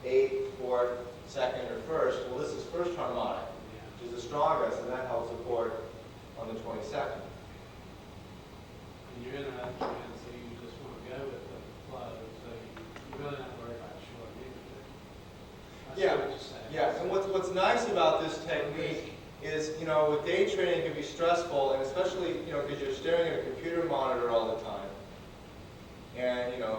8th, 4th, 2nd, or 1st. Well, this is first harmonic, which is the strongest, and that helps support on the 22nd. And you're in an uptrend, so you just want to go with the flow, so you're really not worried about short music. Yeah, and what's nice about this technique is, with day trading it can be stressful, and especially, because you're staring at a computer monitor all the time. And, it can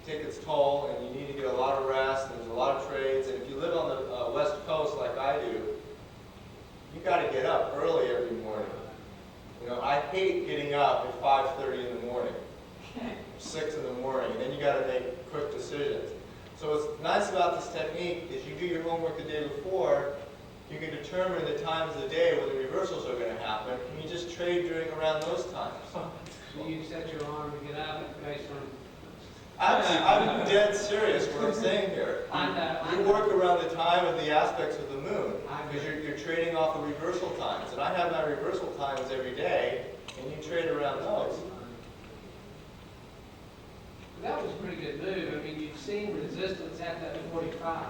take its toll, and you need to get a lot of rest, and there's a lot of trades. And if you live on the West Coast like I do, you got to get up early every morning. I hate getting up at 5:30 in the morning, 6 in the morning, and then you got to make quick decisions. So what's nice about this technique is you do your homework the day before. You can determine the times of the day when the reversals are going to happen, and you just trade around those times. So you set your alarm to get up based on... I'm dead serious what I'm saying here. You work around the time of the aspects of the moon, because you're trading off the reversal times. And I have my reversal times every day, and you trade around those. That was a pretty good move. I mean, you've seen resistance at that 45.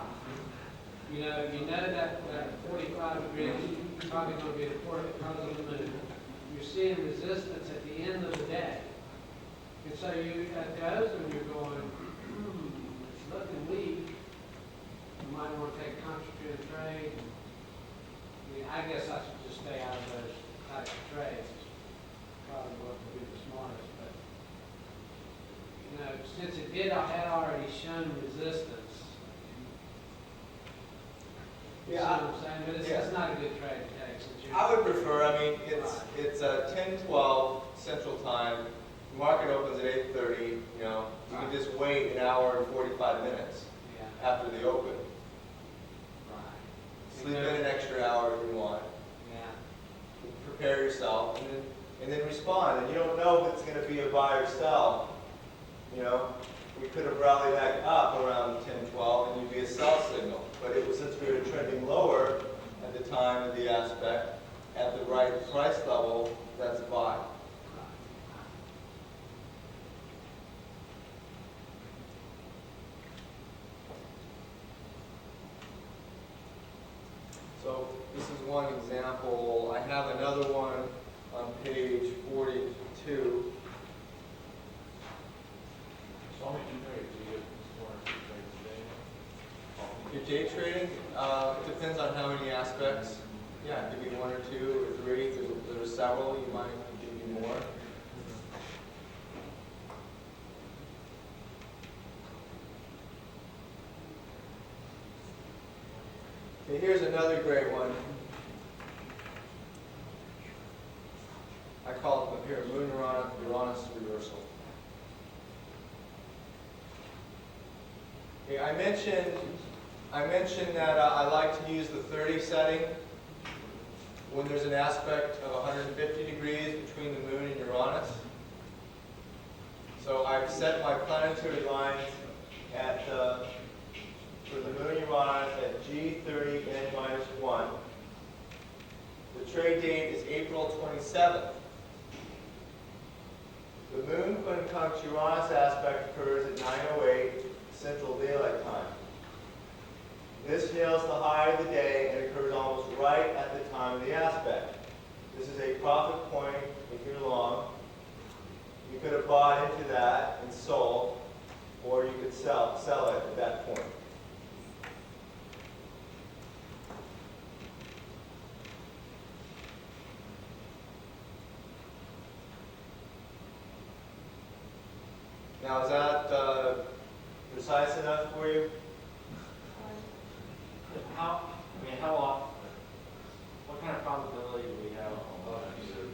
You know that 45 degrees is probably going to be important because of the moon. You're seeing resistance at the end of the day. And so at those when you're going, it's looking weak, you might want to take a concentrated trade. I guess I should just stay out of those types of trades. Probably what would be the smartest. But since it had already shown resistance, you see what I'm saying? But it's not a good trade to take. I would prefer, it's 10:12 Central Time. The market opens at 8:30. You can just wait an hour and 45 minutes after the open. Right. Sleep in an extra hour if you want. Yeah. Prepare yourself, and then respond. And you don't know if it's going to be a buy or sell. We could have rallied back up around 10:12, and you'd be a sell signal. But since we were trending lower at the time of the aspect, at the right price level, that's a buy. So this is one example. I have another one on page 42. So how many trades do you get for trades a day? Your day trading depends on how many aspects. Yeah, it could be 1 or 2 or 3. If there's several, you might give you more. Okay, here's another great one. I call it here Moon Uranus reversal. Okay, I mentioned that I like to use the 30 setting when there's an aspect of 150 degrees between the Moon and Uranus. So I've set my planetary lines for the Moon Uranus at G30N-1. The trade date is April 27th. The Moon Quincunx Uranus aspect occurs at 9:08 Central Daylight Time. This nails the high of the day and occurs almost right at the time of the aspect. This is a profit point if you're long. You could have bought into that and sold, or you could sell it at that point. Now, is that precise enough for you? How often, what kind of probability do we have of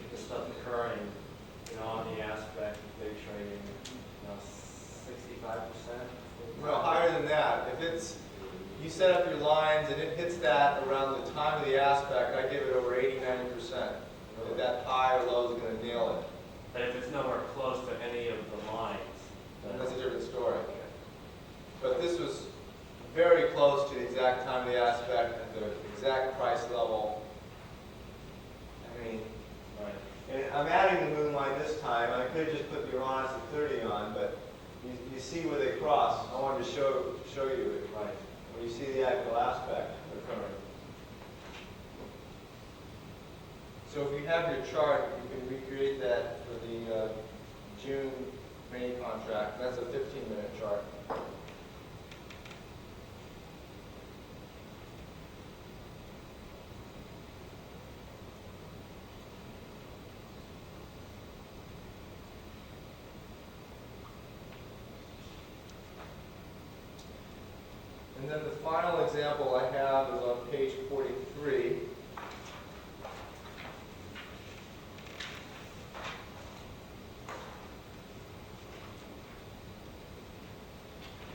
this stuff occurring, on the aspect of day trading, 65%? No, higher than that. If you set up your lines and it hits that around the time of the aspect, I give it over 80–90%. That high or low is going to nail it. But if it's nowhere close to any of the lines, That's a different story. But this was very close to the exact time of the aspect at the exact price level. And I'm adding the moon line this time. I could have just put Uranus at 30 on, but you see where they cross. I wanted to show you it. Right. When you see the axial aspect occurring. So if you have your chart, you can recreate that for the June main contract. That's a 15-minute chart. And then the final example I have is on page 43.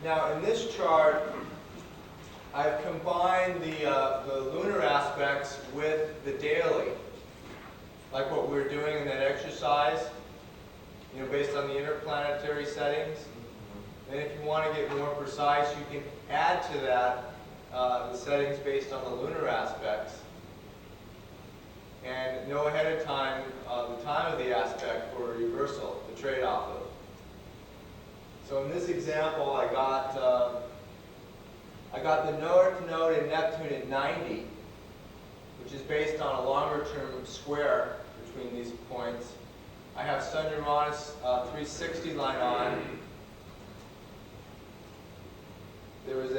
Now in this chart, I've combined the lunar aspects with the daily, like what we were doing in that exercise, based on the interplanetary settings. And if you want to get more precise, you can add to that the settings based on the lunar aspects. And know ahead of time the time of the aspect for a reversal, the trade-off of. So in this example, I got the North Node in Neptune at 90, which is based on a longer-term square between these points. I have Sun Uranus 360 line on. There was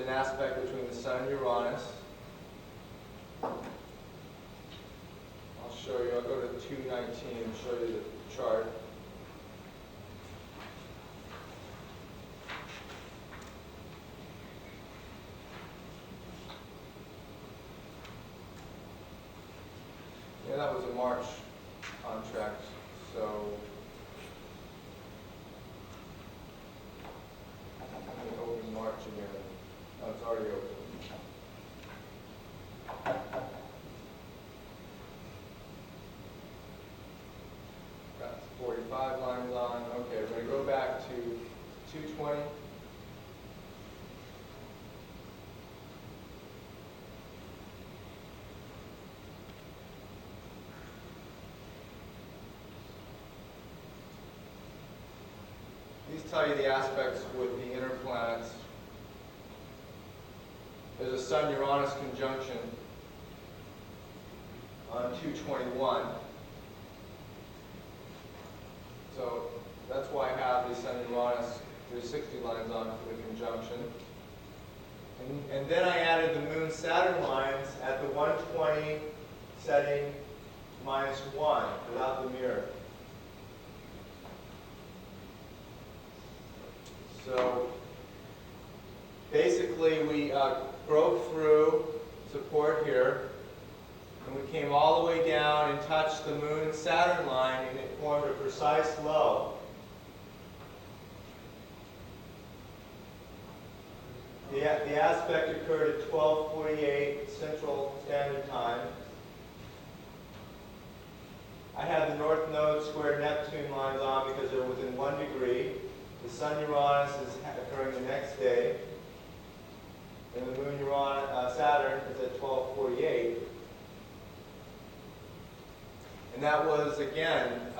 an aspect between the Sun and Uranus. I'll show you. I'll go to 219 and show you the chart. Yeah, that was a March contract, so let me open March again. Oh, it's already open. Got 45 lines on. Okay, we're going to go back to 220. These tell you the aspects with the inner planets. There's a Sun-Uranus conjunction on 221. So that's why I have the Sun-Uranus 360 lines on for the conjunction. And then I added the Moon-Saturn lines at the 120 setting -1 without the mirror. So basically we broke through support here, and we came all the way down and touched the Moon and Saturn line, and it formed a precise low. The aspect occurred at 12:48 Central Standard Time. I had the North Node square Neptune lines on because they're within 1 degree. The Sun-Uranus is occurring the next day, and the Moon-Saturn is at 12:48. And that was, again,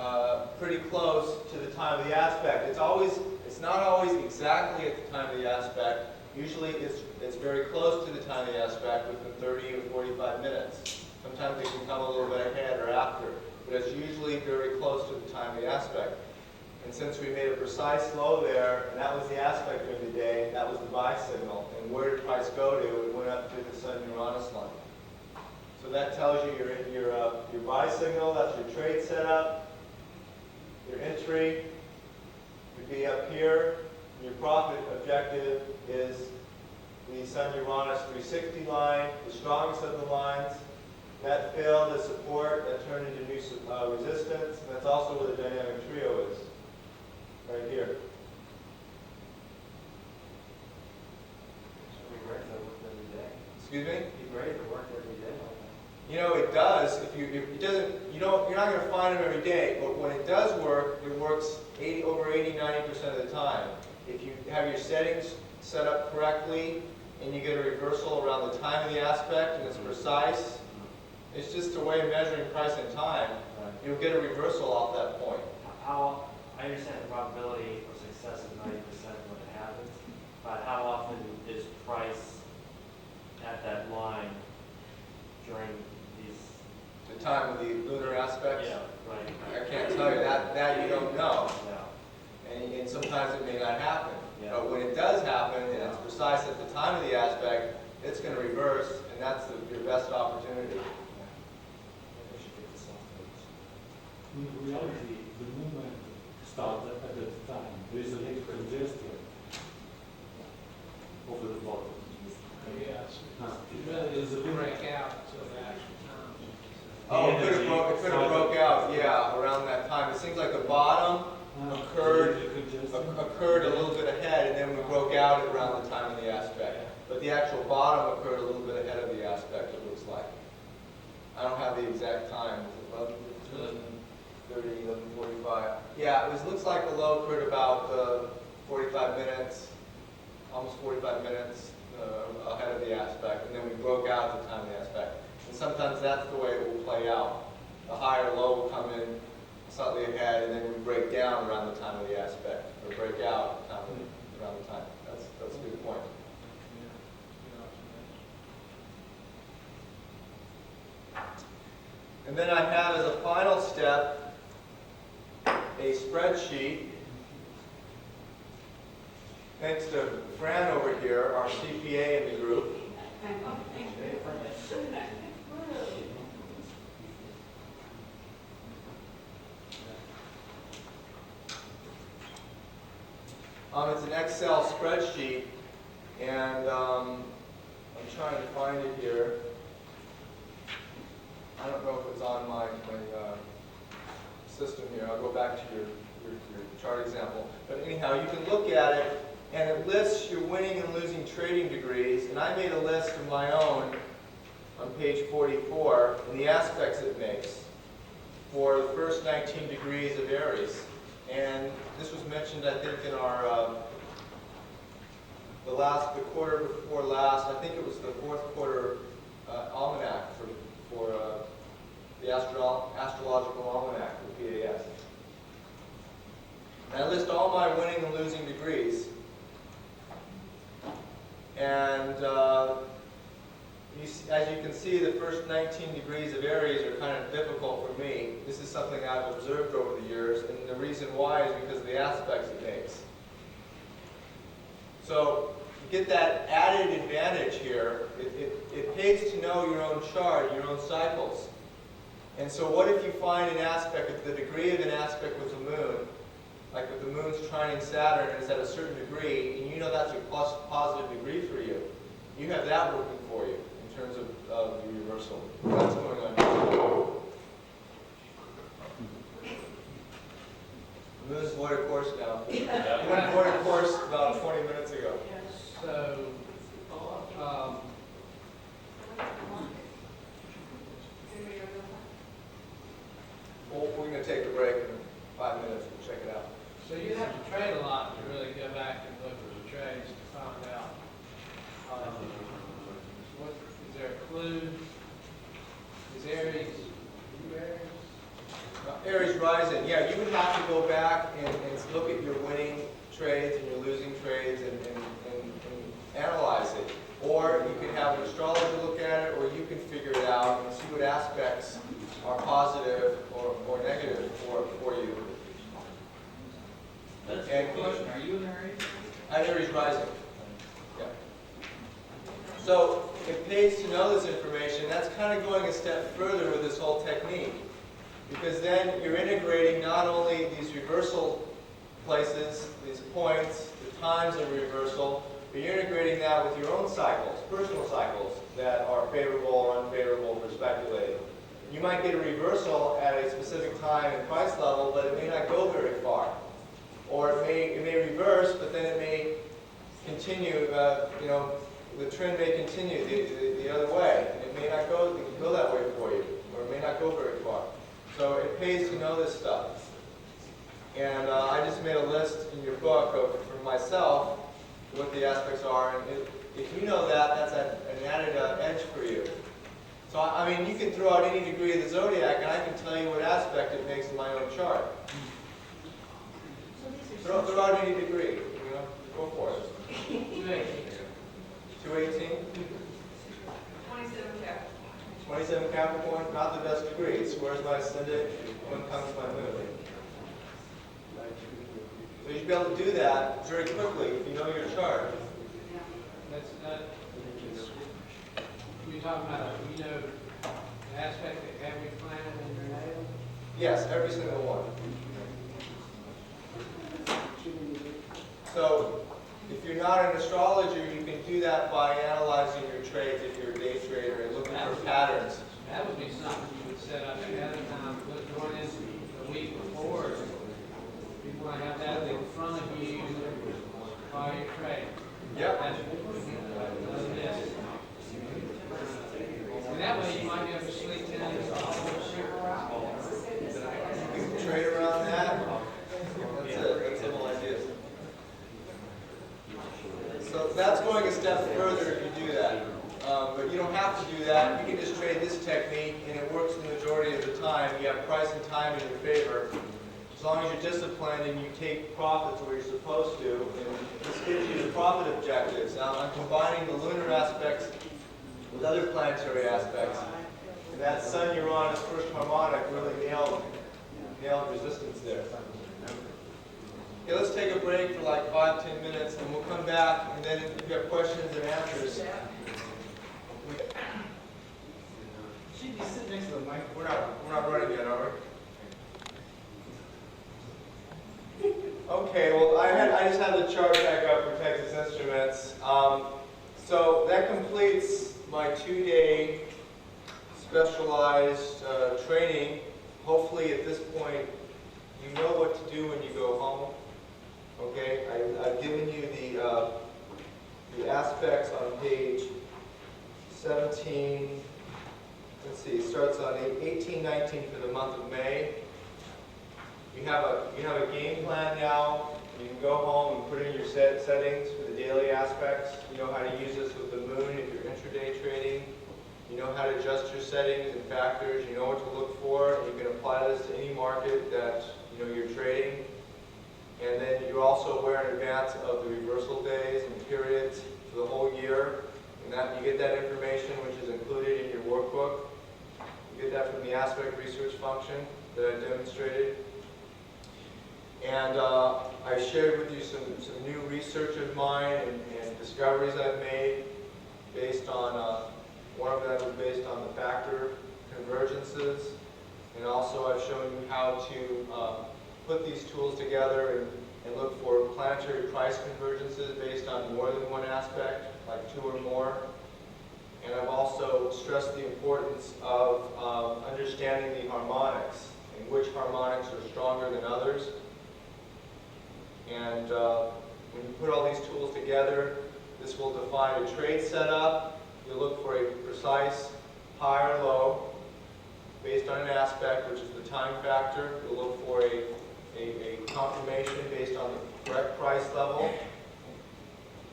pretty close to the time of the aspect. It's not always exactly at the time of the aspect. Usually it's very close to the time of the aspect within 30 or 45 minutes. Sometimes it can come a little bit ahead or after, but it's usually very close to the time of the aspect. And since we made a precise low there, and that was the aspect during the day, that was the buy signal. And where did price go to? It went up to the Sun-Uranus line. So that tells you your buy signal, that's your trade setup. Your entry would be up here. Your profit objective is the Sun-Uranus 360 line, the strongest of the lines. That failed as support, that turned into new resistance, and that's also where the dynamic trio is. Right here. So we write that work every day. Excuse me? You write the work every day like that. It does. If it doesn't, you're not going to find them every day. But when it does work, it works over 80, 90% of the time. If you have your settings set up correctly, and you get a reversal around the time of the aspect, and it's precise, it's just a way of measuring price and time. Right. You'll get a reversal off that point. I understand the probability of excess of 90% when it happens. But how often is price at that line during these? The time of the lunar aspects? Yeah, right. I can't tell you that you don't know. Yeah. And sometimes it may not happen. Yeah. But when it does happen, and it's precise at the time of the aspect, it's going to reverse, and that's your best opportunity. We should get this off. In reality, the movement starts at that time. There is a electrical gesture over the bottom. Yes. Huh. It really is a breakout until the actual time. Oh, it could have broke out, yeah, around that time. It seems like the bottom occurred a little bit ahead, and then we broke out around the time of the aspect. But the actual bottom occurred a little bit ahead of the aspect, it looks like. I don't have the exact time. Was it 11:30, 11:45? Yeah, looks like the low occurred about 45 minutes, almost 45 minutes ahead of the aspect, and then we broke out at the time of the aspect. And sometimes that's the way it will play out. The high or low will come in slightly ahead, and then we break down around the time of the aspect, or break out around the time. That's a good point. And then I have as a final step a spreadsheet. Thanks to Fran over here, our CPA in the group. It's an Excel spreadsheet, and I'm trying to find it here. I don't know if it's on my system here. I'll go back to your chart example. But anyhow, you can look at it, and it lists your winning and losing trading degrees. And I made a list of my own on page 44, and the aspects it makes for the first 19 degrees of Aries. And this was mentioned, I think, in our the quarter before last. I think it was the fourth quarter almanac for the astrological almanac, the PAS. And I list all my winning and losing degrees. And as you can see, the first 19 degrees of Aries are kind of difficult for me. This is something I've observed over the years, and the reason why is because of the aspects it makes. So, to get that added advantage here, it pays to know your own chart, your own cycles. And so what if you find an aspect, the degree of an aspect with the moon, like with the moon's trining Saturn, is at a certain degree, and you know that's a positive degree for you. You have that working for you in terms of the reversal. That's going on here. The moon's void of course now. It went void of course about 20 minutes ago. So, We're going to take a break in 5 minutes. We'll check it out. so you have to trade a lot to really go back and look at the trades to find out. What is there a clue? Is Aries? Aries rising. Yeah, you would have to go back and look at your winning trades and your losing trades and analyze it. Or you can have an astrologer look at it, or you can figure it out and see what aspects are positive or negative for you. That's And the question. Are you in Aries? I'm Aries rising. Yeah. So it pays to know this information. That's kind of going a step further with this whole technique. Because then you're integrating not only these reversal places, these points, the times of reversal, but you're integrating that with your own cycles, personal cycles, that are favorable or unfavorable for speculating. You might get a reversal at a specific time and price level, but it may not go very far. Or it may reverse, but then it may continue, the trend may continue the other way. And it may not go that way for you, or it may not go very far. So it pays to know this stuff. And I just made a list in your book for myself what the aspects are. And if you know that, that's an added edge for you. So, I mean, you can throw out any degree of the zodiac, and I can tell you what aspect it makes in my own chart. So these are Throw out any degree, go for it. 218. 218? 27 Capricorn, not the best degrees. Where's my ascendant? When comes my moon? So you should be able to do that very quickly if you know your chart. That's you're talking about, the aspect of every planet in your natal? Yes, every single one. So if you're not an astrologer, you can do that by analyzing your trades if you're a day trader and looking for patterns. That would be something you would set up ahead of time, going into the week before. You want to have that in front of you while you trade. Yep. And that way you might be able to sleep in and You can trade around that. That's it. That's the whole idea. So that's going a step further if you do that. But you don't have to do that. You can just trade this technique, and it works the majority of the time. You have price and time in your favor. As long as you're disciplined and you take profits where you're supposed to. And this gives you the profit objectives. Now, I'm combining the lunar aspects with other planetary aspects. And that Sun-Uranus first harmonic really nailed resistance there. Okay, let's take a break for like 5-10 minutes, and we'll come back, and then if you have questions and answers. She'd be sitting next to the mic. We're not running yet, are we? Okay, well, I just have the chart back up for Texas Instruments. So that completes my 2-day specialized training. Hopefully, at this point, you know what to do when you go home. Okay, I've given you the aspects on page 17. Let's see, it starts on 18-19 for the month of May. You have a game plan now. You can go home and put in your settings for the daily aspects. You know how to use this with the moon if you're intraday trading. You know how to adjust your settings and factors. You know what to look for. You can apply this to any market that you're trading. And then you're also aware in advance of the reversal days and periods for the whole year. And that you get that information, which is included in your workbook. You get that from the aspect research function that I demonstrated. And I shared with you some new research of mine and discoveries I've made based on, one of them was based on the factor convergences. And also I've shown you how to put these tools together and look for planetary price convergences based on more than one aspect, like 2 or more. And I've also stressed the importance of understanding the harmonics and which harmonics are stronger than others. And when you put all these tools together, this will define a trade setup. You'll look for a precise high or low based on an aspect, which is the time factor. You'll look for a confirmation based on the correct price level.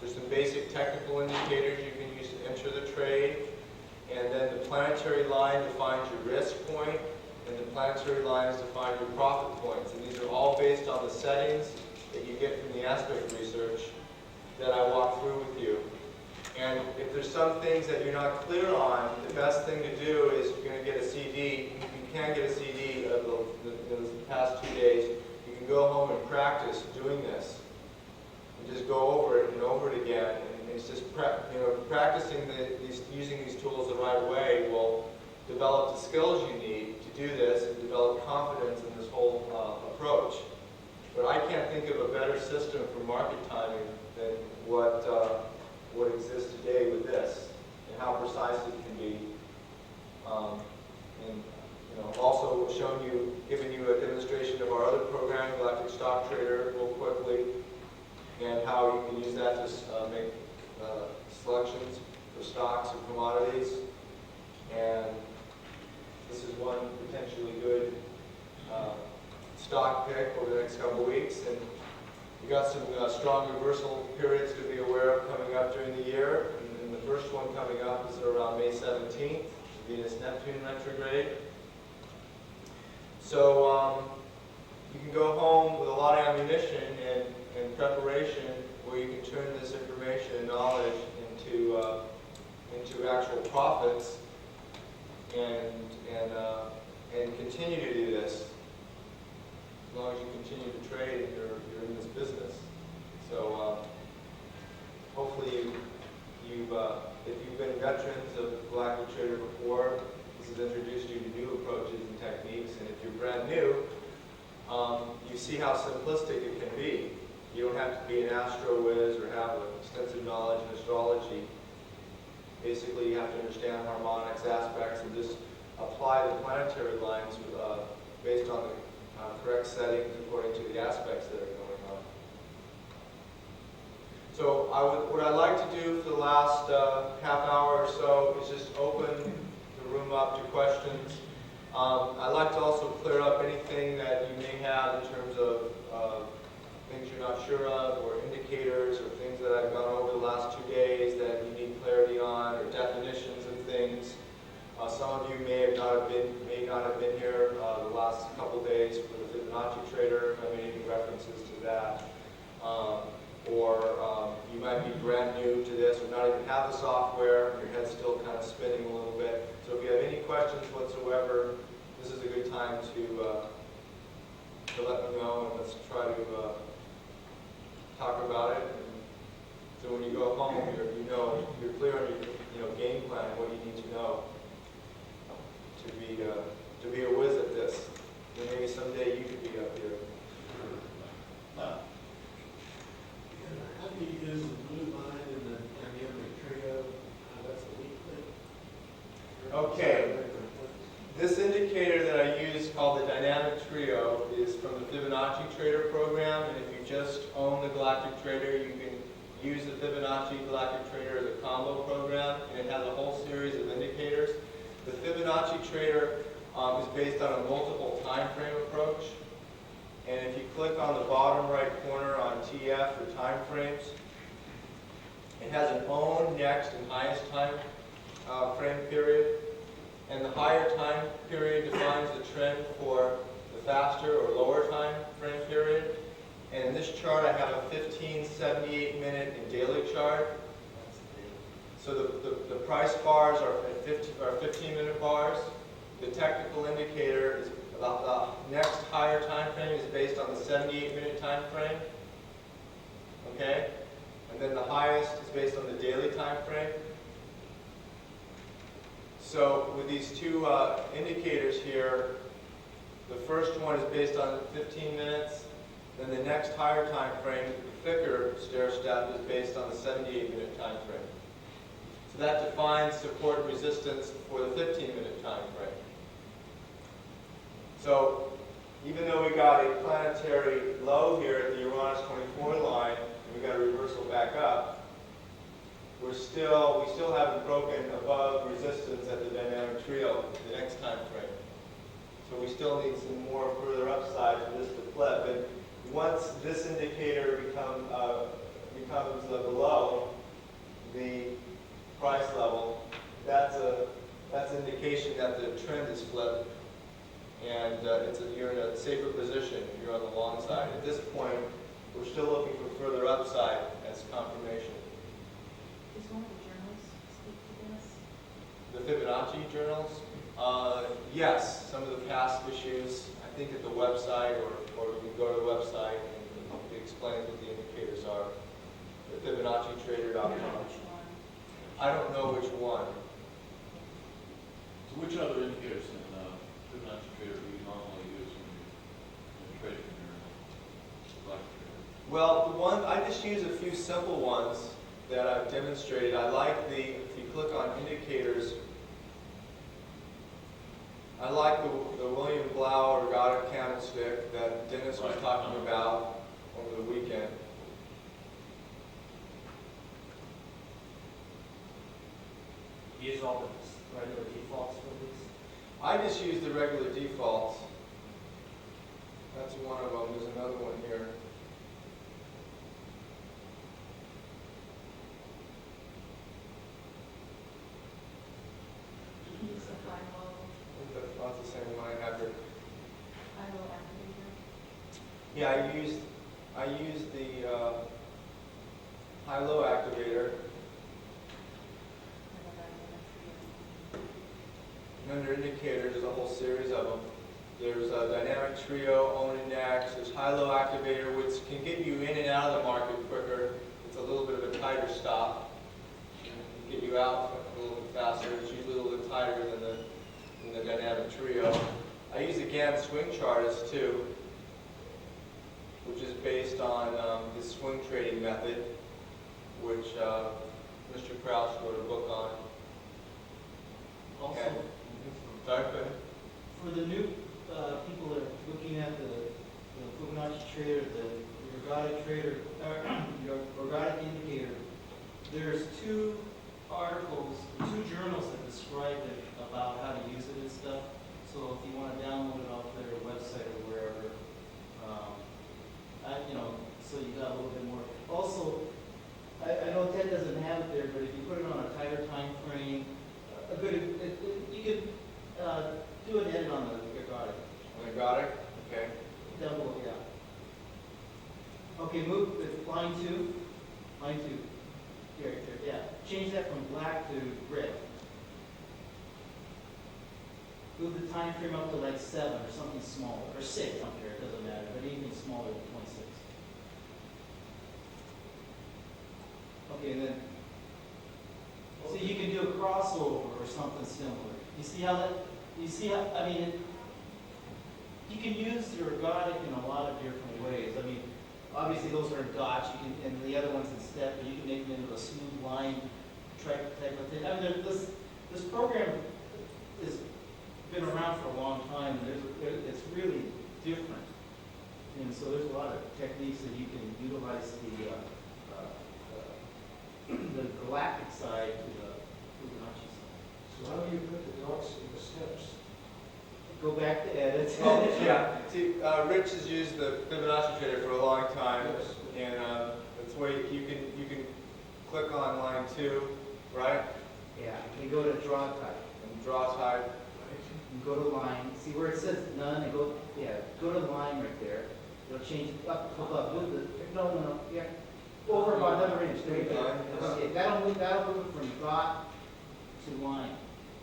There's some basic technical indicators you can use to enter the trade. And then the planetary line defines your risk point, and the planetary lines define your profit points. And these are all based on the settings that you get from the aspect research that I walk through with you. And if there's some things that you're not clear on, the best thing to do is you're going to get a CD. If you can get a CD of the past 2 days, you can go home and practice doing this. And just go over it and over it again. And it's just practicing using these tools the right way will develop the skills you need to do this and develop confidence in this whole approach. But I can't think of a better system for market timing than what exists today with this, and how precise it can be. Also given you a demonstration of our other program, Galactic Stock Trader, real quickly, and how you can use that to make selections for stocks and commodities. And this is one potentially good stock pick over the next couple of weeks. And we got some strong reversal periods to be aware of coming up during the year. And the first one coming up is around May 17th, Venus-Neptune retrograde. So you can go home with a lot of ammunition and preparation where you can turn this information and knowledge into actual profits and continue to do this as long as you continue to trade and you're in this business. So hopefully if you've been veterans of Galactic Trader before, this has introduced you to new approaches and techniques. And if you're brand new, you see how simplistic it can be. You don't have to be an astro whiz or have extensive knowledge in astrology. Basically, you have to understand harmonics, aspects, and just apply the planetary lines based on the correct settings according to the aspects that are going on. So what I'd like to do for the last half hour or so is just open the room up to questions. I'd like to also clear up anything that you may have in terms of things you're not sure of, or indicators, or things that I've gone over the last 2 days that you need clarity on, or definitions of things. Some of you may not have been here the last couple days for the Fibonacci Trader. I made any references to that. Or you might be brand new to this, or not even have the software, and your head's still kind of spinning a little bit. So if you have any questions whatsoever, this is a good time to let me know, and let's try to talk about it. And so when you go home, you're clear on your game plan, what you need to know to be a whiz at this. And maybe someday you could be up here. How do you use the blue line in the dynamic trio? That's a weak thing. Okay. This indicator that I use called the dynamic trio is from the Fibonacci Trader program, and if you just own the Galactic Trader, you can use the Fibonacci Galactic Trader as a combo program, and it has a whole series of indicators. The Fibonacci Trader is based on a multiple time frame approach, and if you click on the bottom right corner on TF or time frames, it has an own, next, and highest time frame period. And the higher time period defines the trend for the faster or lower time frame period. And in this chart, I have a 15, 78 minute and daily chart. So the price bars are 15-minute bars. The technical indicator is about the next higher time frame is based on the 78-minute time frame. Okay? And then the highest is based on the daily time frame. So with these two indicators here, the first one is based on 15 minutes. Then the next higher time frame, the thicker stair step, is based on the 78-minute time frame. So that defines support and resistance for the 15-minute time frame. So even though we got a planetary low here at the Uranus 24 line, and we got a reversal back up, we still haven't broken above resistance at the dynamic trio, the next time frame. So we still need some more further upside for this to flip. And once this indicator becomes below the price level, that's an indication that the trend is flipped, and you're in a safer position. You're on the long side. At this point, we're still looking for further upside as confirmation. Does one of the journals speak to this? The Fibonacci journals? Yes, some of the past issues, I think at the website, or you can go to the website and it explains what the indicators are. The FibonacciTrader.com. Which one? I don't know which one. So which other indicators in Fibonacci Trader do you normally use when you're trading your Galactic Trader? Well, I just use a few simple ones that I've demonstrated. I like if you click on indicators, I like the William Blau ergodic candlestick that Dennis was talking about over the weekend. Use all the regular defaults for these? I just use the regular defaults. That's one of them. There's another one here. Use the high-low, I think that's not the same one I have here. high-low activator. Yeah, I used the high-low activator. And under indicators, there's a whole series of them. There's a dynamic trio, own index, there's high-low activator, which can get you in and out of the market quicker. It's a little bit of a tighter stop. Get you out a little bit faster. It's usually a little bit tighter than the dynamic trio. I use the GAN swing chartist too, which is based on his swing trading method, which Mr. Crouch wrote a book on. Also, Okay. Sorry, go ahead. for the new people that are looking at the Fibonacci trader, the ergodic trader, your ergodic indicator, there's two articles, two journals that describe it about how to use it and stuff. So if you want to download it off their website or wherever, so you got a little bit more. Also, I know Ted doesn't have it there, but if you put it on a tighter time frame, you could do an edit on the ergodic. Ergodic? Okay. Down below, yeah. Okay, move it's line 2. Line 2. Here, yeah. Change that from black to red. Move the time frame up to like 7 or something smaller, or 6, I don't care, it doesn't matter, but anything smaller than 26. Okay, and then, so you can do a crossover or something similar. I mean, you can use your ergodic in a lot of different ways. I mean, obviously those are in dots, and the other one's in step, but you can make them into a smooth line type of thing. I mean, this program has been around for a long time, and it's really different. And so there's a lot of techniques that you can utilize the galactic side to the Fibonacci side. So how do you put the dots in the steps? Go back to edit. Oh, yeah. See, Rich has used the Fibonacci trader for a long time, Yes. and that's why you can click on line 2, right? Yeah, and go to draw type. And draw type. And go to line. See where it says none, and go to line right there. It'll change up above. Move the no, yeah. Over about another inch. There you go. Line, yes. Okay, that'll move it from dot to line.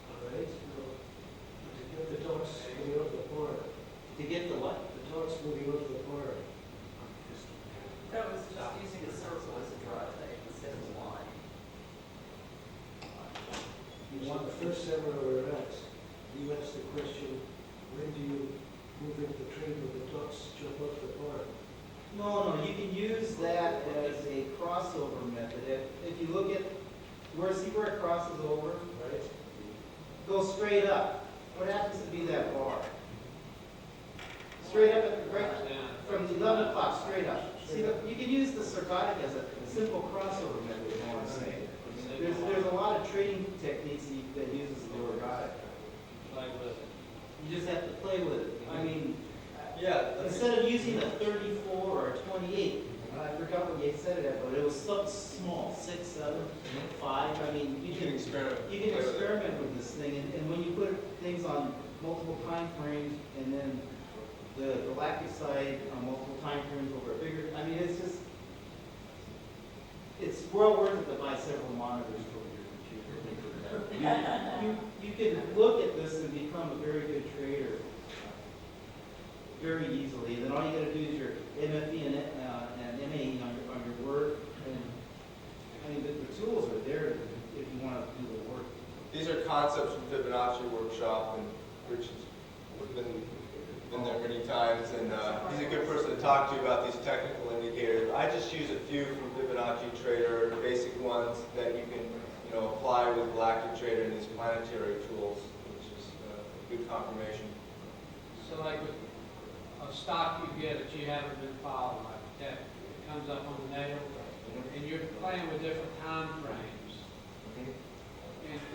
All right, to get the dots moving up the bar. To get the what? The dots moving up the bar. That was just using a circle as a draw type instead of a line. You want the first seminar we were at, you asked the question, when do you move into the trade with the dots jump up the bar? No, you can use that as a crossover method. If you look at see where it crosses over, Right? go straight up. What happens to be that bar? Straight up right from the 11 o'clock, straight up. See, you can use the ergodic as a simple crossover method, you know what I'm saying? There's a lot of trading techniques that uses the ergodic. You just have to play with it. I mean, Yeah. instead of using a 34 or a 28, I forgot what you said it at, but it was something small, 6, 7, 5. I mean, You can experiment. you can experiment with this thing, and when you put things on multiple time frames, and then the galactic side on multiple time frames over a bigger, I mean, it's well worth it to buy several monitors for your computer. You can look at this and become a very good trader very easily. And then all you got to do is your MFE and MAE on your work. And I mean, the tools are there if you want to do the work. These are concepts from Fibonacci Workshop, and Rich has been there many times, and he's a good person to talk to about these technical indicators. I just use a few from Fibonacci Trader, basic ones that you can, apply with Galactic Trader and these planetary tools, which is a good confirmation. So like with a stock you get that you haven't been following, like that, it comes up on the nail, and you're playing with different time frames. And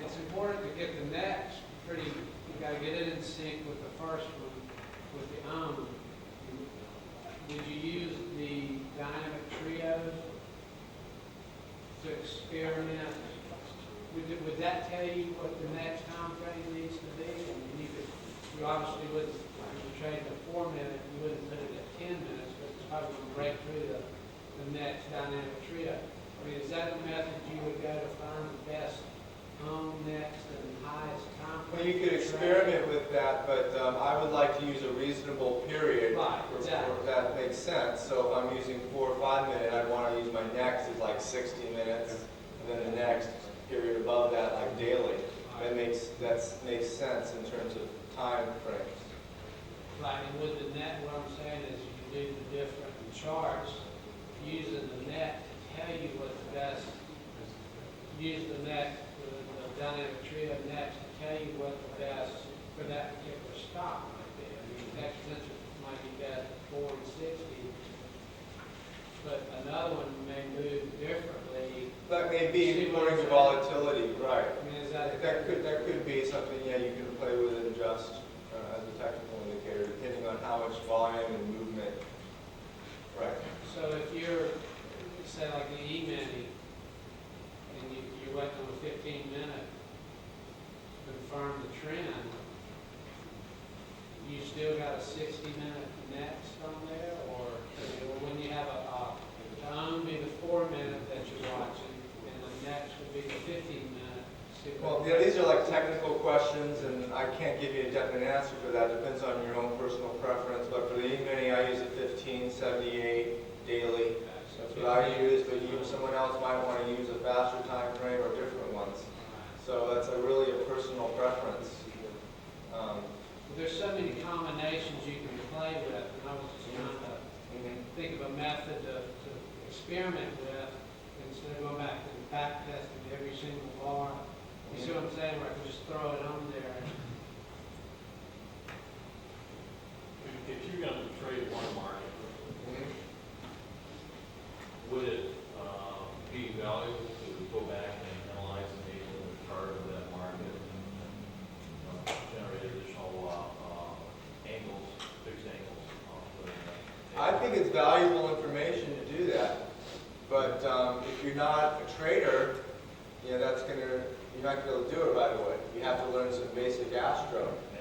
it's important to get the next you gotta get it in sync with the first one, with the own. Did you use the dynamic trios to experiment? Would that tell you what the next time frame needs to be? I mean, you obviously wouldn't, if you're trading at 4 minutes, you wouldn't put it at 10 minutes, but probably gonna break through the next dynamic trio. I mean, is that the method you would go to find the best home next and highest time? Well, you could experiment with that, but I would like to use a reasonable period. Right, exactly. If that makes sense. So if I'm using 4 or 5 minutes, I'd want to use my next is like 60 minutes, and then the next period above that, like daily. That makes sense in terms of time frames. Right, and with the net, what I'm saying is you do the different charts using the net to tell you what the best, use the net, the dynamic trio net to tell you what the best for that particular stock might be. I mean, next sensor might be best at 4 and 60, but another one may move differently. That may be according to volatility, right. I mean, is that? That could be something, yeah, you can play with and adjust as a technical indicator, depending on how much volume and movement. Right. So if you're, say like the E-mini, and you're waiting on a 15-minute to confirm the trend, you still got a 60-minute next on there, or when you have the home be the 4-minute that you're watching, and the next would be the 15-minute. Well, yeah, these are like technical questions, and I can't give you a definite answer for that. It depends on your own personal preference. But for the E-mini, I use a 1578 daily. That's what I use, but someone else might want to use a faster time frame or different ones. So that's really a personal preference. There's so many combinations you can play with, and I was just trying to think of a method to experiment with instead of going back and back testing every single bar. You see what I'm saying? Where I can just throw it on there. If you're going to trade one market, would it be valuable to go back and analyze the nature of the chart of that market and generate additional angles, fixed angles? I think it's valuable information to do that. But if you're not a trader, you know, you're not going to be able to do it right away. You have to learn some basic Astro. Yeah.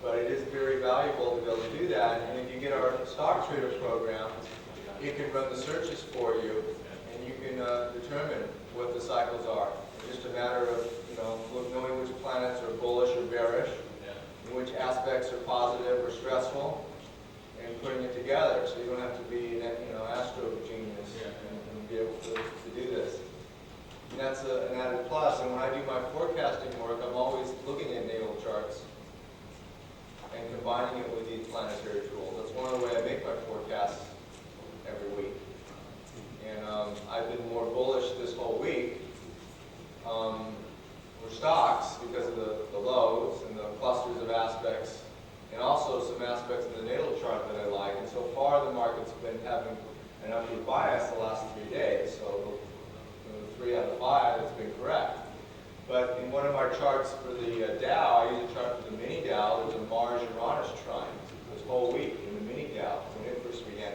But it is very valuable to be able to do that. And if you get our stock trader program, it can run the searches for you, and you can determine what the cycles are. It's just a matter of knowing which planets are bullish or bearish, and which aspects are positive or stressful, and putting it together. So you don't have to be an astro genius and be able to do this. And that's an added plus. And when I do my forecasting work, I'm always looking at natal charts and combining it with these planetary tools. That's one of the ways I make my forecasts every week. And I've been more bullish this whole week for stocks because of the lows and the clusters of aspects, and also some aspects in the natal chart that I like. And so far, the market's been having an upward bias the last 3 days. So 3 out of 5, it's been correct. But in one of my charts for the Dow, I use a chart for the mini Dow. There's a Mars-Uranus trine this whole week in the mini Dow when it first began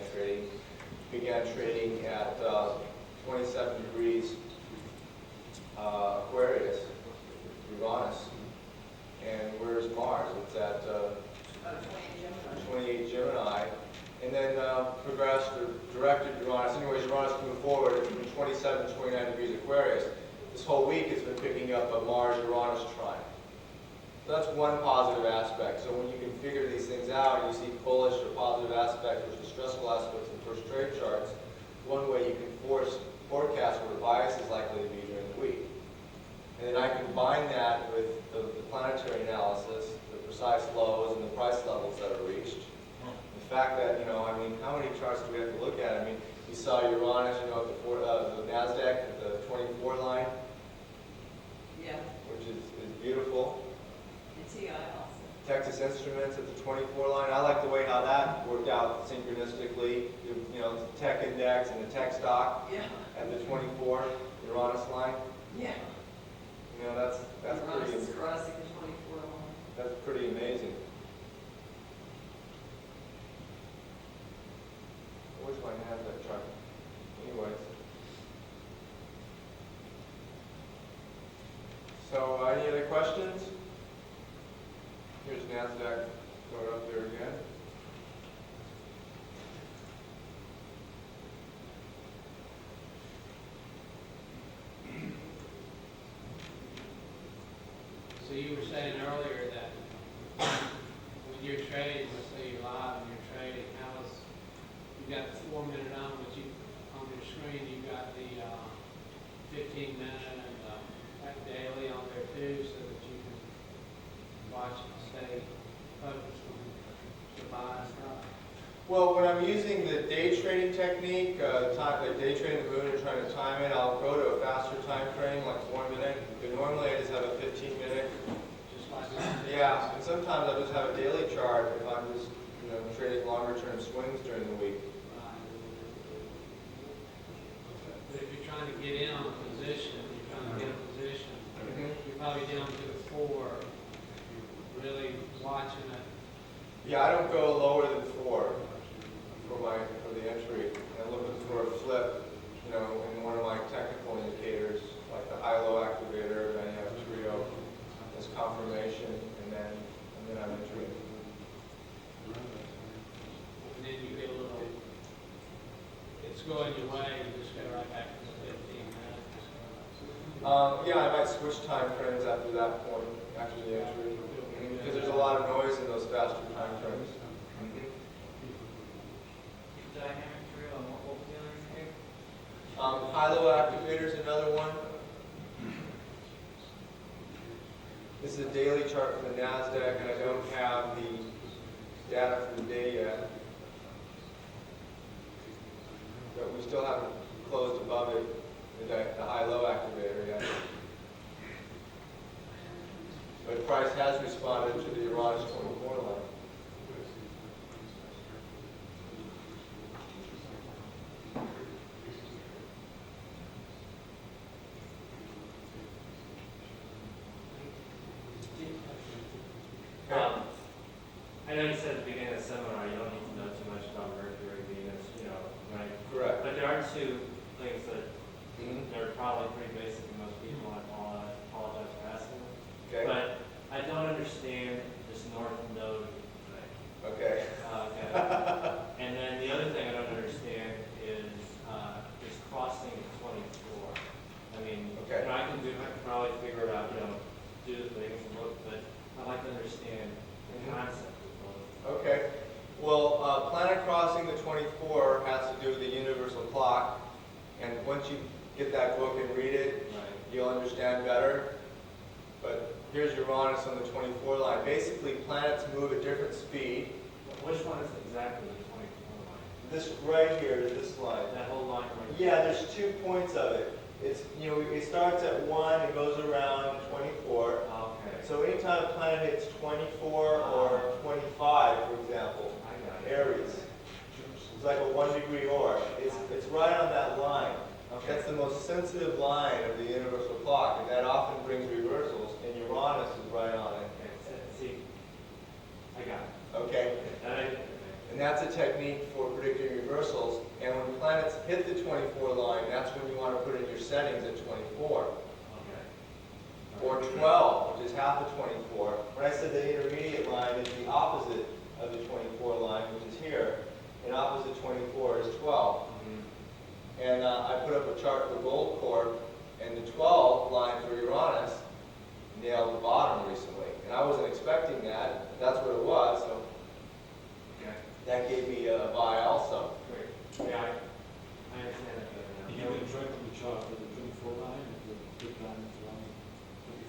trading at 27 degrees Aquarius, Uranus. And where's Mars? It's at 28 Gemini. And then progressed or directed Uranus. Anyways, Uranus moved forward from 27 to 29 degrees Aquarius. This whole week it's been picking up a Mars-Uranus trine. So that's one positive aspect. So when you can figure these things out, and you see bullish or positive aspects versus stressful aspects in first trade charts, one way you can forecast where the bias is likely to be during the week. And then I combine that with the planetary analysis, the precise lows and the price levels that are reached. The fact that, how many charts do we have to look at? I mean, you saw Uranus, at the NASDAQ at the 24 line, Yeah, which is beautiful. and TI also. Texas Instruments at the 24 line. I like the way how that worked out synchronistically. The tech index and the tech stock Yeah. at the 24 Uranus line. Yeah. That's Uranus pretty. is crossing the 24 line. That's pretty amazing. I wish mine had that chart. Anyways. So, any other questions? Here's NASDAQ going up there again. you were saying earlier that when you're trading, let's say you're live and you're trading, you got the 4-minute on, but on your screen, you got the 15-minute and that daily on there too, so that you can watch and stay focused on the buy stuff. Well, when I'm using the day trading technique, like day trading the moon and trying to time it, I'll go to a faster time frame, like 4 minute. But normally I just have a 15-minute. Just like that. Yeah, and sometimes I just have a daily chart if I'm just, trading longer term swings during the week. But if you're trying to get in on a position, you're probably down to the 4, really watching it. Yeah, I don't go lower than 4 for the entry. I'm looking for a flip, in one of my technical indicators, like the high-low activator, then you have trio as confirmation, and then I'm entering. And then you get a little, it's going your way, you just go right back to the 15 minutes. Yeah, I might switch time frames after that point, after the entry, because there's a lot of noise in those faster time frames. Dynamic tree on what we're feeling here. High-low activator is another one. This is a daily chart for the NASDAQ, and I don't have the data for the day yet. But we still haven't closed above it, the high-low activator yet. But price has responded to the Uranus 24 line. I know you said at the beginning of the seminar you don't need to know too much about Mercury, Venus, right? Correct. But there are two things that they're probably pretty basic to most people. I apologize for asking them. Okay. But I don't understand this north node thing. Okay. Okay. And then the other thing I don't understand is crossing 24. I mean, Okay. I can probably figure it out, do the things and look, but I'd like to understand the concept of both. Okay. Well, planet crossing the 24 has to do with the universal clock, and once you get that book and read it, Right. you'll understand better. But here's Uranus on the 24 line. Basically, planets move at different speed. Which one is exactly the 24 line? This right here is this line. That whole line right Yeah, there's 2 points of it. It's, it starts at 1 and goes around 24. Okay. So anytime a planet hits 24 or 25, for example, I got it. Aries, it's like a 1-degree orb. It's right on that line. Okay. That's the most sensitive line of the universal clock, and that often brings reversals, and Uranus is right on it. Okay. See, I got it. Okay? Okay. And that's a technique for predicting reversals. And when planets hit the 24 line, that's when you want to put in your settings at 24. Okay. Or 12, which is half of 24. When I said the intermediate line is the opposite of the 24 line, which is here, and opposite 24 is 12. And I put up a chart for Gold Corp, and the 12 line for Uranus nailed the bottom recently. And I wasn't expecting that, but that's what it was, so Okay. that gave me a buy also. Great. Yeah, I understand that better now. You can track on the chart with the 24 line and the planet around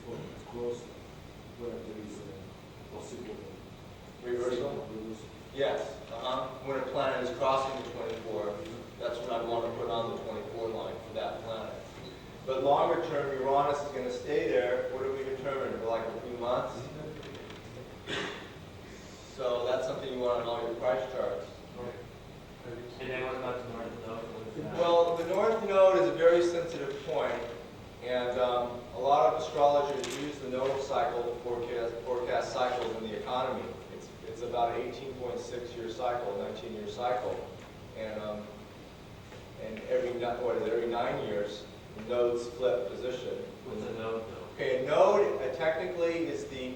24 close where there is a possible Reversal? reversal. Yes. When a planet is crossing the 24, that's when I want to put on the 24 line for that planet. But longer term, Uranus is going to stay there. What do we determine? For like a few months? So that's something you want on all your price charts. And then what about the north node? What is that? Well, the north node is a very sensitive point, and a lot of astrologers use the nodal cycle to forecast cycles in the economy. It's about an 18.6-year cycle, 19-year cycle, and every 9 years, the nodes flip position. What's a node though? Okay, a node technically is the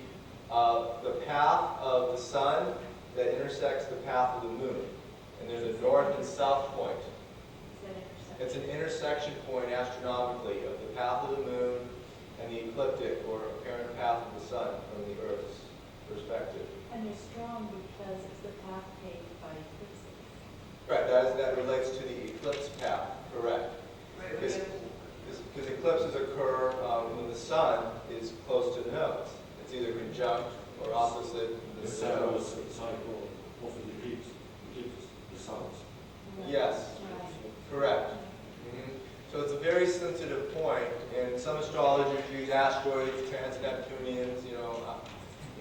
path of the sun that intersects the path of the moon. And there's a north and south point. It's an intersection point astronomically of the path of the moon and the ecliptic or apparent path of the sun. only strong because it's the path paved by eclipses. Right, that relates to the eclipse path, correct. Right, Because eclipses occur when the sun is close to the nodes. It's either conjunct or opposite The the cycle nodes. of the eclipse, the suns. Yes, Right. correct. So it's a very sensitive point, and some astrologers use asteroids, trans-Neptunians,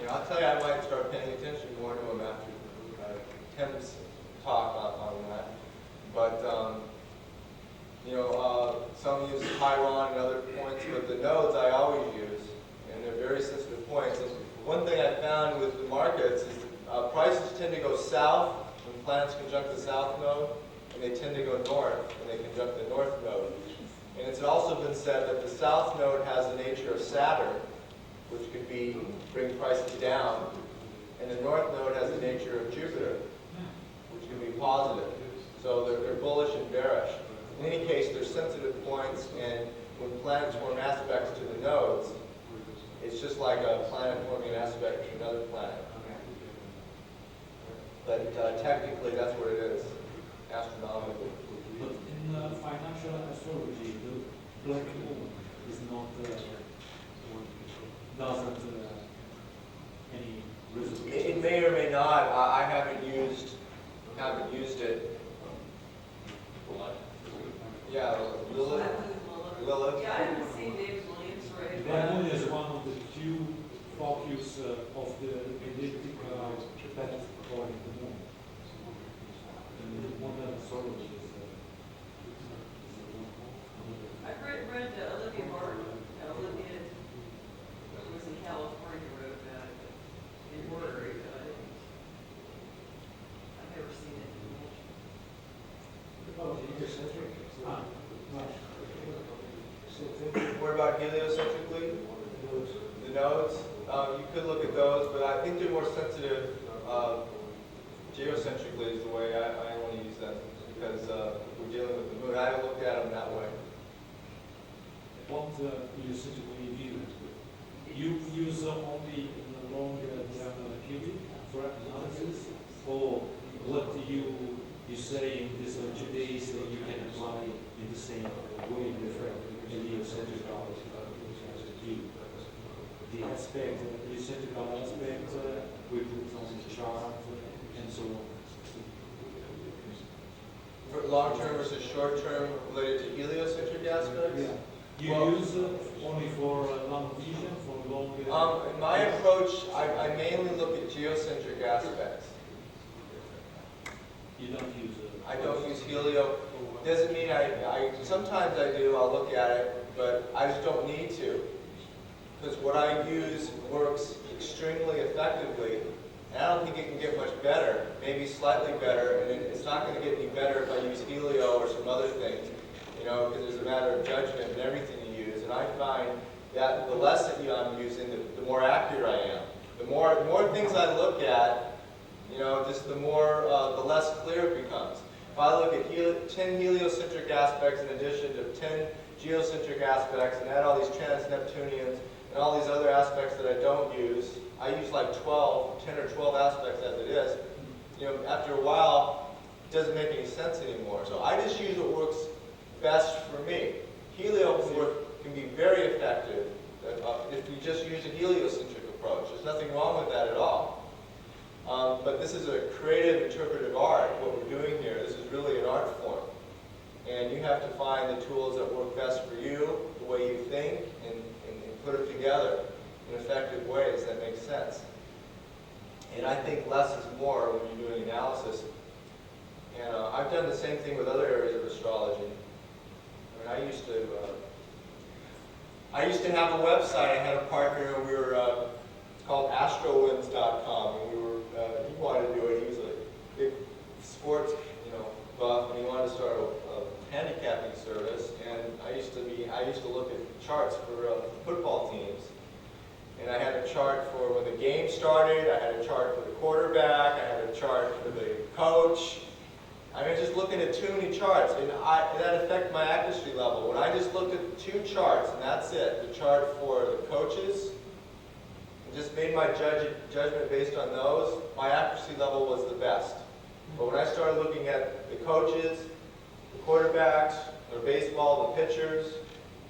I'll tell you, I might start paying attention more to them after Tim's talk on that. But, some use Chiron and other points, but the nodes I always use, and they're very sensitive points. And one thing I found with the markets is prices tend to go south when planets conjunct the south node, and they tend to go north when they conjunct the north node. And it's also been said that the south node has the nature of Saturn, which could bring prices down, and the north node has the nature of Jupiter, which can be positive. So they're bullish and bearish. In any case, they're sensitive points, and when planets form aspects to the nodes, it's just like a planet forming an aspect to another planet. But technically, that's what it is, astronomically. But in financial astrology, the black moon is not, doesn't any result. It may or may not. I haven't used it. Yeah, Lilith. Lilith. Yeah, I haven't seen David Williams The right. black moon is one of the few focus of the elliptic path according to the moon. And modern astrology is I've read Olivia Barton, Olivia, who was in California, wrote about it, but in Word, I've never seen it in action. About heliocentric. Ah. Same thing. What about heliocentrism? The nodes? You could look at those, but I think they're more sensitive. Geocentrically is the way I want to use that, because we're dealing with the moon. I haven't looked at them that way. what you essentially view. You use only the long term period for analysis, or what you say in this days that you can apply in the same way different heliocentric view. The aspect, the heliocentric aspect, we put on the chart and so on. For long-term versus short-term related to heliocentric aspects? You use only for long vision, for long... In my approach, I mainly look at geocentric aspects. You don't use I don't use helio. Doesn't mean sometimes I do, I'll look at it, but I just don't need to. Because what I use works extremely effectively, and I don't think it can get much better, maybe slightly better, and it's not going to get any better if I use helio or some other things, because there's a matter of judgment in everything you use, and I find that the less that I'm using, the more accurate I am. The more things I look at, just the less clear it becomes. If I look at 10 heliocentric aspects in addition to 10 geocentric aspects, and add all these trans-Neptunians and all these other aspects that I don't use, I use like 10 or 12 aspects as it is. After a while, it doesn't make any sense anymore. So I just use what works best for me. Helio can be very effective if you just use a heliocentric approach. There's nothing wrong with that at all. But this is a creative, interpretive art, what we're doing here. This is really an art form. And you have to find the tools that work best for you, the way you think, and put it together in effective ways that make sense. And I think less is more when you're doing analysis. And I've done the same thing with other areas of astrology. I used to have a website. I had a partner, and it's called Astrowinds.com, and he wanted to do it. He was a big sports, buff, and he wanted to start a handicapping service. And I used to look at charts for football teams. And I had a chart for when the game started, I had a chart for the quarterback, I had a chart for the coach. I mean, just looking at too many charts, and that affected my accuracy level. When I just looked at 2 charts, and that's it, the chart for the coaches, just made my judgment based on those, my accuracy level was the best. But when I started looking at the coaches, the quarterbacks, their baseball, the pitchers,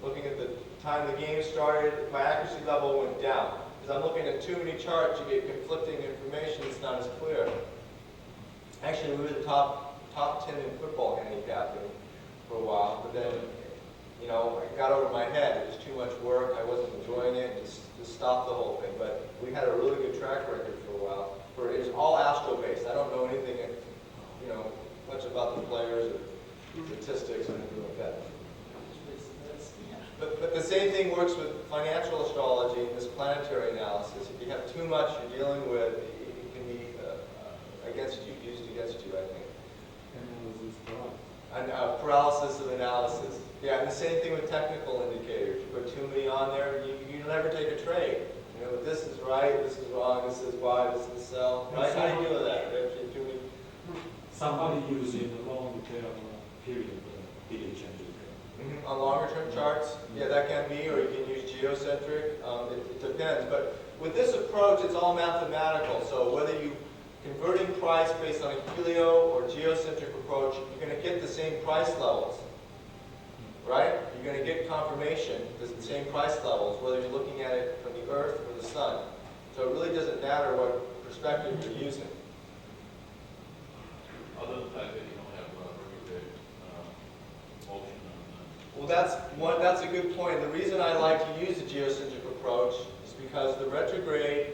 looking at the time the game started, my accuracy level went down. Because I'm looking at too many charts, you get conflicting information that's not as clear. Actually, we were the top 10 in football handicapping for a while, but then, you know, it got over my head. It was too much work. I wasn't enjoying it. Just stopped the whole thing. But we had a really good track record for a while. It was all Astro-based. I don't know anything, you know, much about the players or statistics or anything like that. But the same thing works with financial astrology and this planetary analysis. If you have too much you're dealing with, it can be against you, used against you, I think. And paralysis of analysis. Yeah, and the same thing with technical indicators. You put too many on there, you never take a trade. You know, this is right, this is wrong, this is buy, this is sell. Right? How do you deal with that? If you too many. Somebody using the long-term period did change. On longer term charts, yeah, that can be, or you can use geocentric. It depends. But with this approach, it's all mathematical. So whether you converting price based on a helio or geocentric approach, you're going to get the same price levels, right? You're going to get confirmation, the same price levels, whether you're looking at it from the Earth or the Sun. So it really doesn't matter what perspective you're using. Other than the fact that you don't have retrograde motion on Well, that's a good point. The reason I like to use the geocentric approach is because the retrograde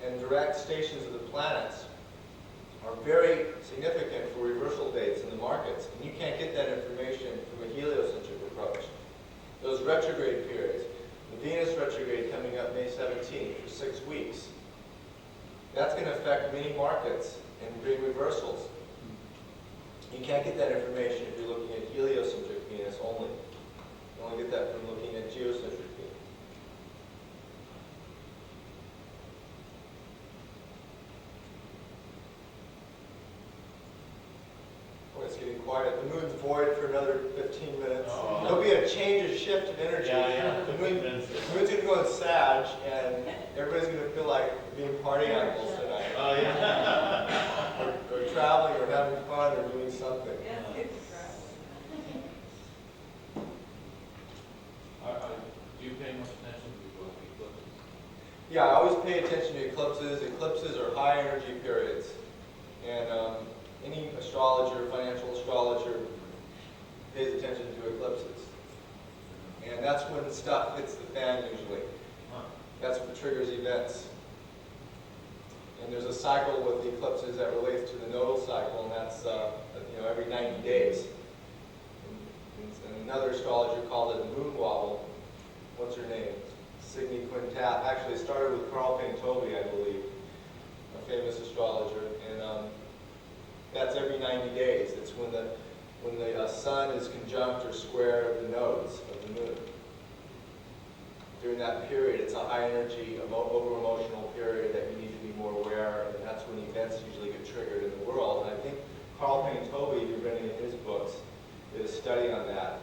and direct stations of the planets are very significant for reversal dates in the markets. And you can't get that information from a heliocentric approach. Those retrograde periods, the Venus retrograde coming up May 17th for 6 weeks, that's going to affect many markets and bring reversals. You can't get that information if you're looking at heliocentric Venus only. You only get that from looking at geocentric Venus. Oh, it's getting quiet. The moon's void for another 15 minutes. Oh. There'll be a change, a shift of energy. Yeah. The moon's going to go in Sag, and everybody's going to feel like being party animals tonight. Oh, yeah. or traveling, or having fun, or doing something. Yeah, it's traveling. Do you pay much attention to eclipses? Yeah, I always pay attention to eclipses. Eclipses are high energy periods. And any astrologer, financial astrologer, pays attention to eclipses. And that's when stuff hits the fan usually. That's what triggers events. And there's a cycle with the eclipses that relates to the nodal cycle, and that's every 90 days. And another astrologer called it a moon wobble. What's her name? Signe Quintat. Actually, it started with Carl Payne-Tobey, I believe, a famous astrologer. And that's every 90 days. It's when the sun is conjunct or square the nodes of the moon. During that period, it's a high energy, over-emotional period that you need to be more aware, and that's when events usually get triggered in the world. And I think Carl Payne-Tobey, if you've read any of his books, did a study on that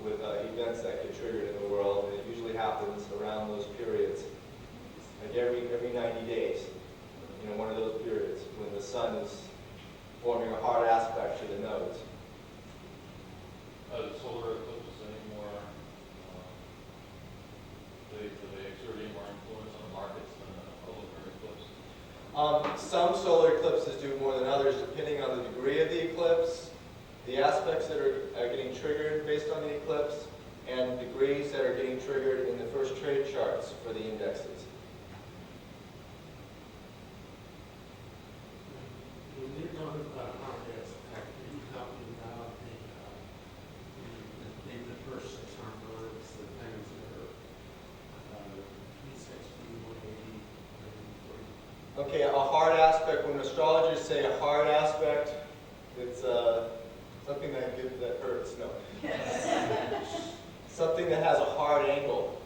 with events that get triggered in the world, and it usually happens around those periods, like every 90 days. One of those periods when the sun is forming a hard aspect to the nodes. The solar eclipses anymore, do they exert any more influence on the markets than a lunar eclipse? Some solar eclipses do more than others, depending on the degree of the eclipse, the aspects that are getting triggered based on the eclipse, and degrees that are getting triggered in the first trade charts for the indexes. When you're talking about hard aspect, are you talking about the first 6 harmonics, the things that are 360, 180, 140? Okay, a hard aspect, when astrologers say a hard aspect, it's something that hurts, no. Something that has a hard angle.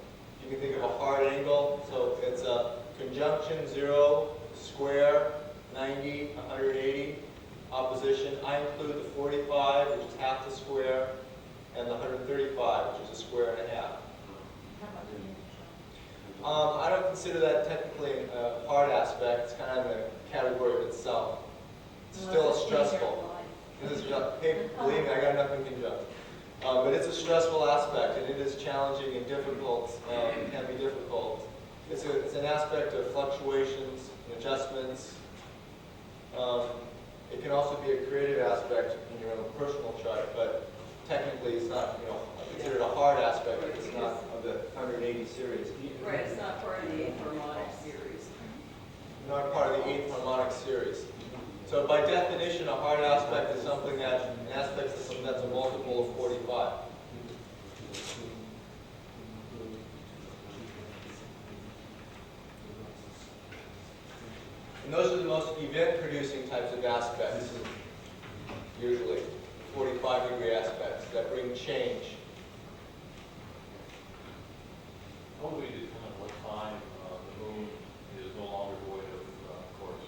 You can think of a hard angle, so it's a conjunction 0, square, 90, 180, opposition. I include the 45, which is half the square, and the 135, which is a square and a half. How about the I don't consider that technically a hard aspect. It's kind of in a category of itself. It's still stressful. This is hey, believe me, I got enough in conjunction. But it's a stressful aspect, and it is challenging and difficult. It can be difficult. It's an aspect of fluctuations and adjustments. It can also be a creative aspect in your own personal chart, but technically it's not, considered a hard aspect if it's not of the 180 series. Right, it's not part of the 8th harmonic series. Not part of the 8th harmonic series. So by definition, a hard aspect is something an aspect is something that's a multiple of 45. And those are the most event-producing types of aspects, usually, 45-degree aspects that bring change. How do we determine what time the moon is no longer void of course?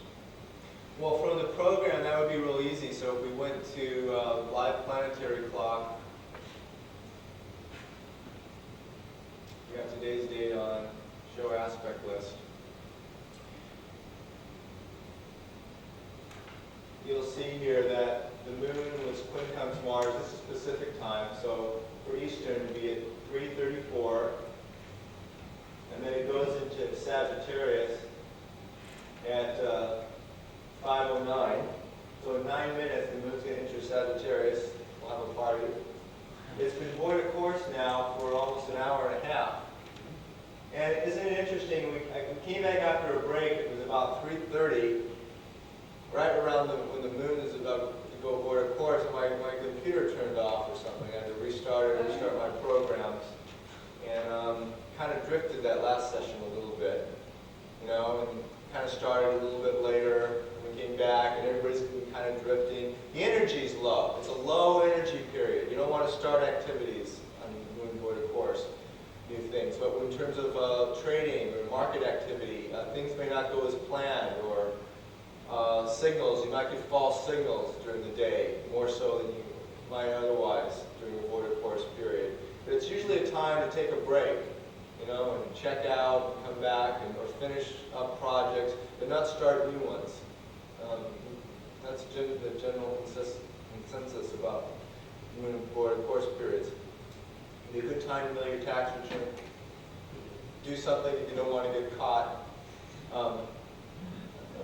Well, from the program, that would be real easy. So if we went to live planetary clock, we got today's date on show aspect list. You'll see here that the moon was quincunx Mars. This is Pacific time, so for Eastern it would be at 3:34, and then it goes into Sagittarius at 5:09. So in 9 minutes, the moon's going to enter Sagittarius. We'll have a party. It's been void of course now for almost an hour and a half. And isn't it interesting? We came back after a break. It was about 3:30. Right around when the moon is about to go void of course, and my computer turned off or something. I had to restart my programs, and kind of drifted that last session a little bit, and kind of started a little bit later. And we came back, and everybody's been kind of drifting. The energy's low. It's a low energy period. You don't want to start activities on the moon void of course, new things. But in terms of trading or market activity, things may not go as planned, or signals, you might get false signals during the day, more so than you might otherwise during the void of course period. But it's usually a time to take a break, and check out, and come back, or finish up projects, but not start new ones. That's the general consensus about moon and void of course periods. It'd be a good time to mail your tax return. Do something if you don't want to get caught.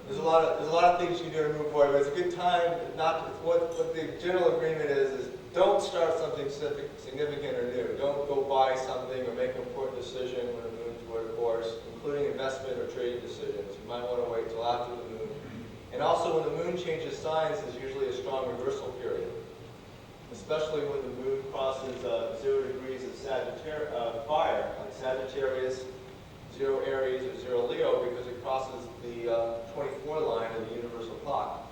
There's a lot of things you can do to move forward, but it's a good time not to, what the general agreement is don't start something significant or new. Don't go buy something or make an important decision when the moon's void of course, including investment or trading decisions. You might want to wait till after the moon. And also when the moon changes signs is usually a strong reversal period, especially when the moon crosses 0 degrees of fire, like Sagittarius, 0 Aries, or 0 Leo, because it crosses the 24 line of the universal clock.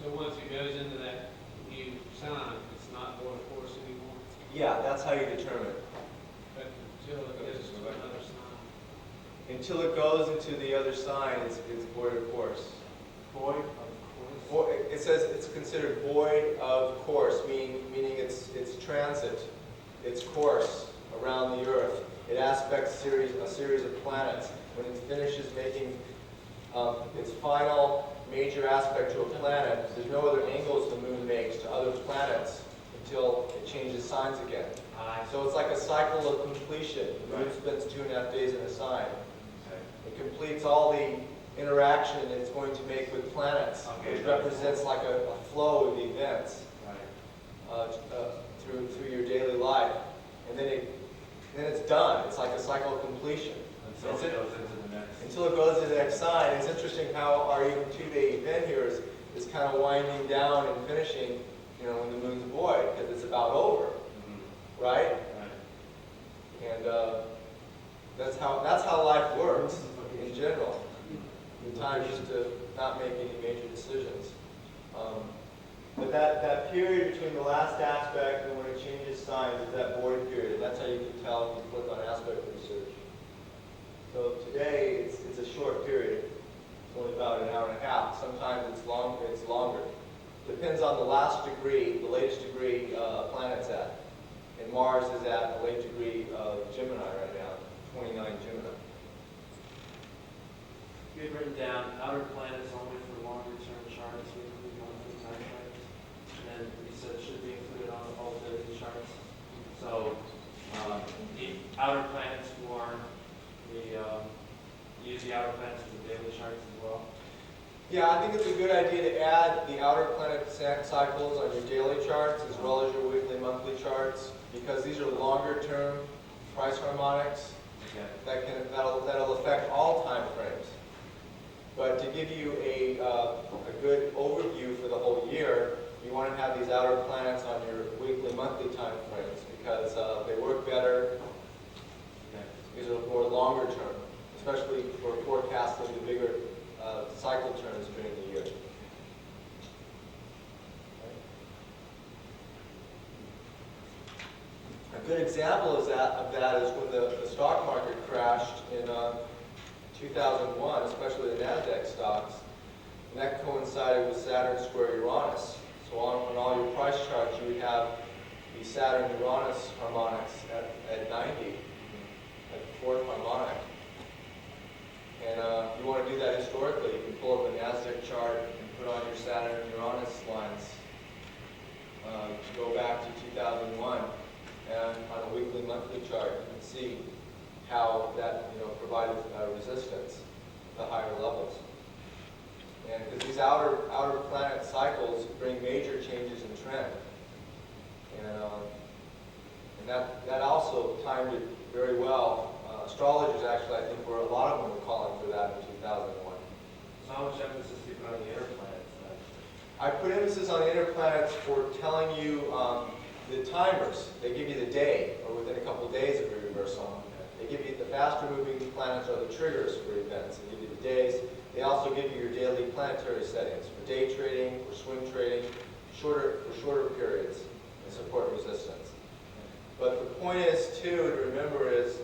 So once it goes into that new sign, it's not void of course anymore? Yeah, that's how you determine. But until it goes to another sign. Until it goes into the other sign, it's void of course. Void of course? It says it's considered void of course, meaning it's transit, its course around the Earth. It aspects a series of planets. When it finishes making its final major aspect to a planet, there's no other angles the moon makes to other planets until it changes signs again. So it's like a cycle of completion. The moon spends 2.5 days in a sign. It completes all the interaction it's going to make with planets, which represents like a flow of events through your daily life. And then it's done. It's like a cycle of completion. Until it goes into the next. Until it goes to the next sign. It's interesting how our even 2-day event here is kind of winding down and finishing, when the moon's void, because it's about over, right? And that's how life works in general. The time just to not make any major decisions. But that period between the last aspect and when it changes signs is that void period. And that's how you can tell if you click on aspect research. So today, it's a short period. It's only about an hour and a half. Sometimes it's longer. Depends on the last degree, the latest degree a planet's at. And Mars is at the late degree of Gemini right now. outer planets more, use the outer planets for the daily charts as well? Yeah, I think it's a good idea to add the outer planet cycles on your daily charts as well as your weekly, monthly charts, because these are longer term price harmonics Okay. that'll affect all time frames. But to give you a good overview for the whole year, you want to have these outer planets on your weekly, monthly time frames because they work better. Okay. These are more longer term, especially for forecasting the bigger cycle turns during the year. A good example of that is when the stock market crashed in 2001, especially the NASDAQ stocks, and that coincided with Saturn square Uranus. So on all your price charts, you would have the Saturn-Uranus harmonics at 90, at the fourth harmonic. And you want to do that historically. You can pull up a NASDAQ chart and put on your Saturn-Uranus lines. Go back to 2001, and on a weekly, monthly chart, you can see how that provided resistance at the higher levels. And because these outer planet cycles bring major changes in trend, and that also timed it very well. Astrologers actually, I think, a lot of them were calling for that in 2001. So how much emphasis do you put on the inner planets then? I put emphasis on the inner planets for telling you the timers. They give you the day, or within a couple of days of a reversal. They give you the faster moving planets are the triggers for events. They give you the days. They also give you your daily planetary settings for day trading, for swing trading, for shorter periods, and support resistance. But the point is, too, to remember is,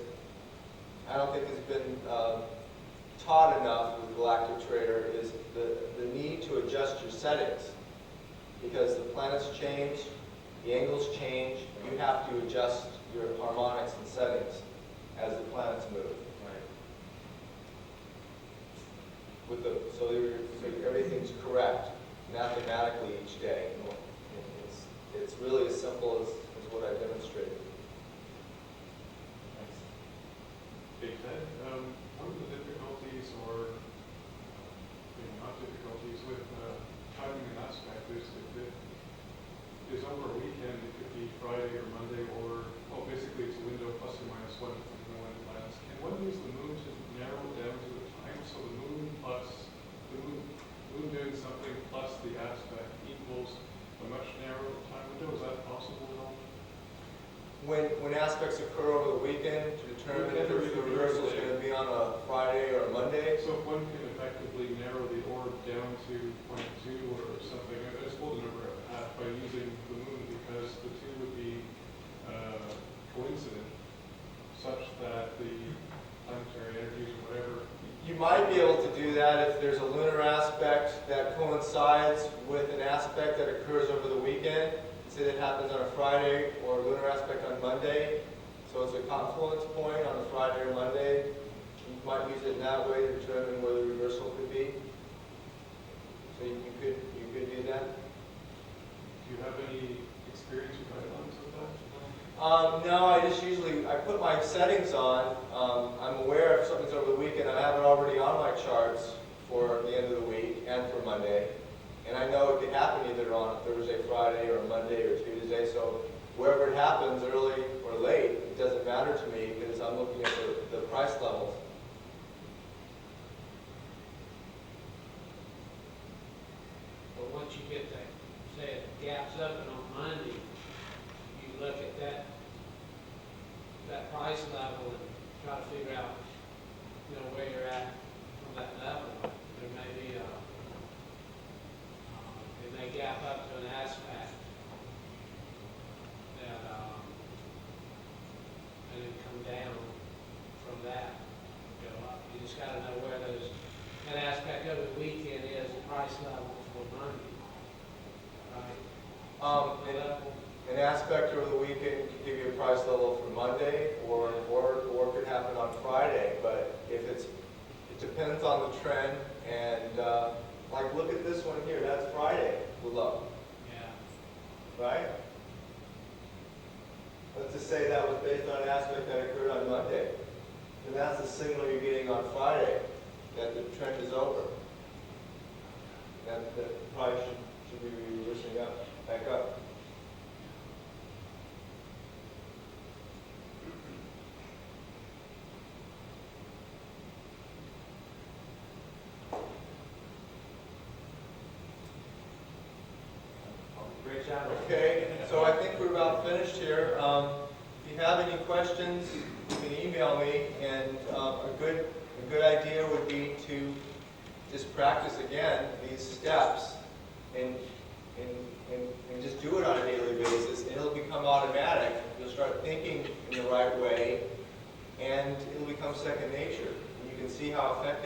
I don't think it's been taught enough with Galactic Trader, is the need to adjust your settings. Because the planets change, the angles change, you have to adjust your harmonics and settings as the planets move. So everything's correct mathematically each day. It's really as simple as what I demonstrated. Hey Ted, one of the difficulties or not difficulties with timing an aspect is if it is over a weekend, it could be Friday or Monday or, well, basically it's a window plus or minus one, depending on when it lands. Can one use the moon to narrow it down to the time? So the moon doing something plus the aspect equals a much narrower time window. Is that possible at all? When aspects occur over the weekend to determine if the reversal is going to be on a Friday or a Monday. So if one can effectively narrow the orb down to 0.2 or something, I suppose a number of half by using the moon because the two would be coincident such that the planetary energies or whatever. You might be able to do that if there's a lunar aspect that coincides with an aspect that occurs over the weekend. Say that happens on a Friday or a lunar aspect on Monday. So it's a confluence point on a Friday or Monday. You might use it in that way to determine where the reversal could be. So you could do that. Do you have any experience or guidelines with that? No, I put my settings on. I'm aware if something's over the weekend, I have it already on my charts for the end of the week and for Monday. And I know it could happen either on a Thursday, Friday, or Monday, or Tuesday. So wherever it happens, early or late, it doesn't matter to me because I'm looking at the price levels. But once you get that, say it gaps up and on Monday, you look at that price level and try to figure out, where you're at from that level. There may be it may gap up to an aspect that, and then come down from that, go up. You just got to know where that aspect of the weekend is, the price level for Monday, right? An aspect over the weekend could give you a price level for Monday, or it could happen on Friday. But it depends on the trend. And like, look at this one here. That's Friday below. Yeah. Right? Let's just say that was based on an aspect that occurred on that's the signal you're getting on Friday, that the trend is over. That probably should be reversing up, back up. Great job. Okay, so I think we're about finished here. If you have any questions, you can email me, and a good idea would be to just practice again these steps and just do it on a daily basis, and it'll become automatic. You'll start thinking in the right way, and it'll become second nature. And you can see how effective